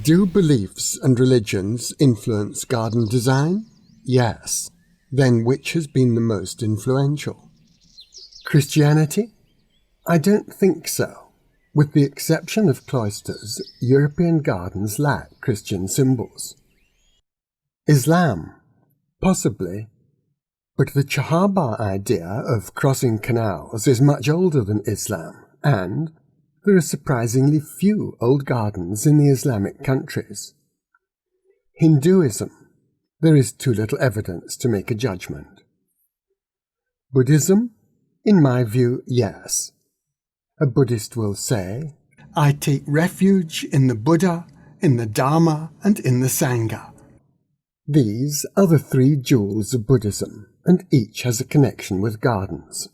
Do beliefs and religions influence garden design? Yes. Then which has been the most influential? Christianity? I don't think so. With the exception of cloisters, European gardens lack Christian symbols. Islam? Possibly. But the Charbagh idea of crossing canals is much older than Islam, and there are surprisingly few old gardens in the Islamic countries. Hinduism. There is too little evidence to make a judgment. Buddhism? In my view, yes. A Buddhist will say, I take refuge in the Buddha, in the Dharma, and in the Sangha. These are the three jewels of Buddhism, and each has a connection with gardens.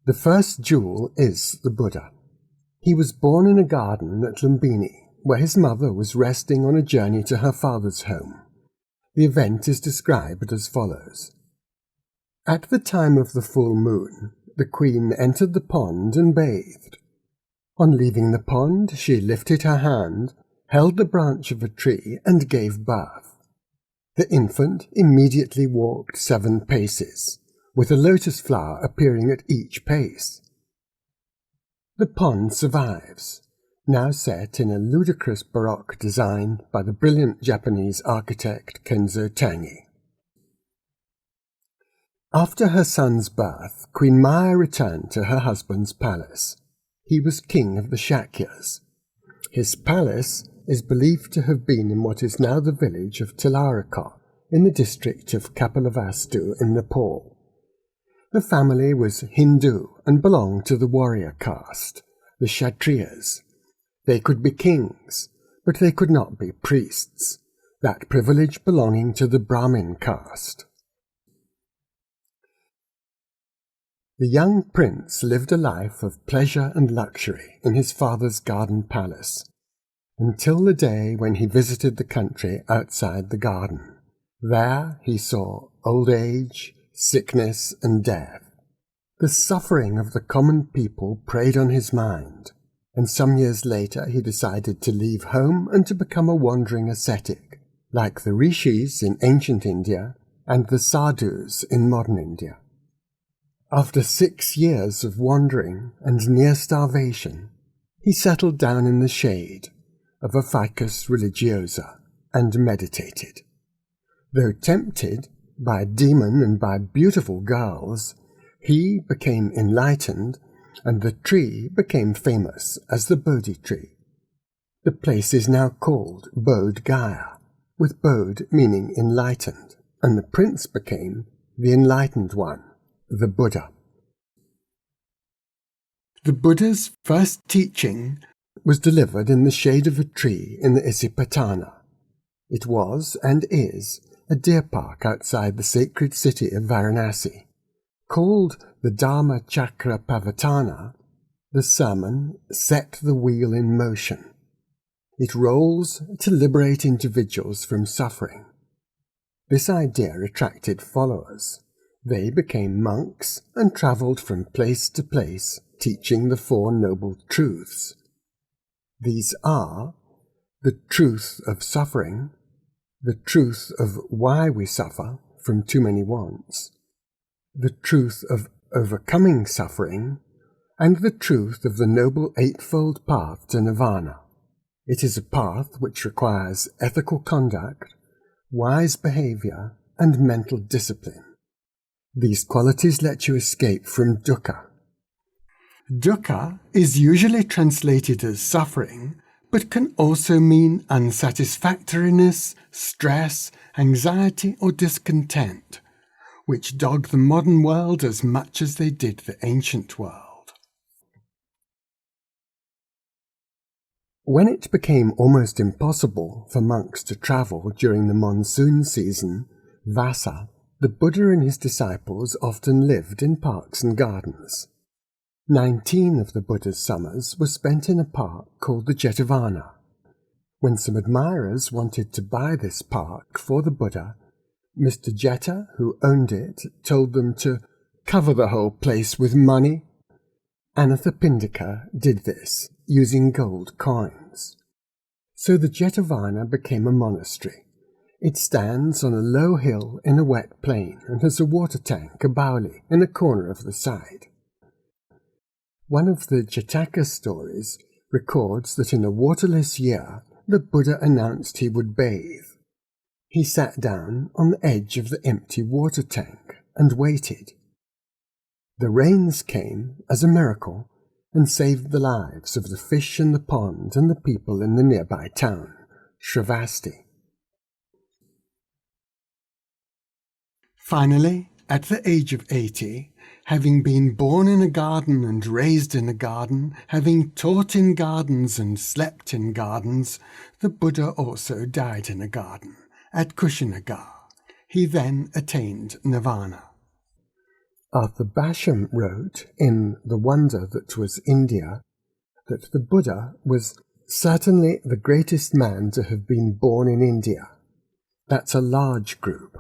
The first jewel is the Buddha. He was born in a garden at Lumbini, where his mother was resting on a journey to her father's home. The event is described as follows. At the time of the full moon, the queen entered the pond and bathed. On leaving the pond, she lifted her hand, held the branch of a tree, and gave birth. The infant immediately walked 7 paces, with a lotus flower appearing at each pace. The pond survives, now set in a ludicrous Baroque design by the brilliant Japanese architect Kenzo Tange. After her son's birth, Queen Maya returned to her husband's palace. He was king of the Shakyas. His palace is believed to have been in what is now the village of Tilaraka, in the district of Kapilavastu in Nepal. The family was Hindu and belonged to the warrior caste, the Kshatriyas. They could be kings, but they could not be priests, that privilege belonging to the Brahmin caste. The young prince lived a life of pleasure and luxury in his father's garden palace, until the day when he visited the country outside the garden. There he saw old age, sickness, and death. The suffering of the common people preyed on his mind, and some years later he decided to leave home and to become a wandering ascetic, like the rishis in ancient India and the sadhus in modern India. After 6 years of wandering and near starvation, he settled down in the shade of a ficus religiosa and meditated. Though tempted by a demon and by beautiful girls, he became enlightened, and the tree became famous as the Bodhi tree. The place is now called Bodh Gaya, with Bodh meaning enlightened, and the prince became the enlightened one, the Buddha. The Buddha's first teaching was delivered in the shade of a tree in the Isipatana. It was, and is, a deer park outside the sacred city of Varanasi. Called the Dharma Chakra Pavatana, the sermon set the wheel in motion. It rolls to liberate individuals from suffering. This idea attracted followers. They became monks and travelled from place to place, teaching the 4 noble truths. These are the truth of suffering, the truth of why we suffer from too many wants, the truth of overcoming suffering, and the truth of the Noble Eightfold Path to Nirvana. It is a path which requires ethical conduct, wise behaviour, and mental discipline. These qualities let you escape from dukkha. Dukkha is usually translated as suffering, but can also mean unsatisfactoriness, stress, anxiety, or discontent, which dog the modern world as much as they did the ancient world. When it became almost impossible for monks to travel during the monsoon season, Vasa, the Buddha and his disciples often lived in parks and gardens. 19 of the Buddha's summers were spent in a park called the Jetavana. When some admirers wanted to buy this park for the Buddha, Mr. Jetta, who owned it, told them to cover the whole place with money. Anathapindika did this, using gold coins. So the Jetavana became a monastery. It stands on a low hill in a wet plain and has a water tank, a bauli, in a corner of the side. One of the Jataka stories records that in a waterless year the Buddha announced he would bathe. He sat down on the edge of the empty water tank and waited. The rains came as a miracle and saved the lives of the fish in the pond and the people in the nearby town, Shravasti. Finally, at the age of 80, having been born in a garden and raised in a garden, having taught in gardens and slept in gardens, the Buddha also died in a garden, at Kushinagar. He then attained nirvana. Arthur Basham wrote in The Wonder That Was India that the Buddha was certainly the greatest man to have been born in India. That's a large group,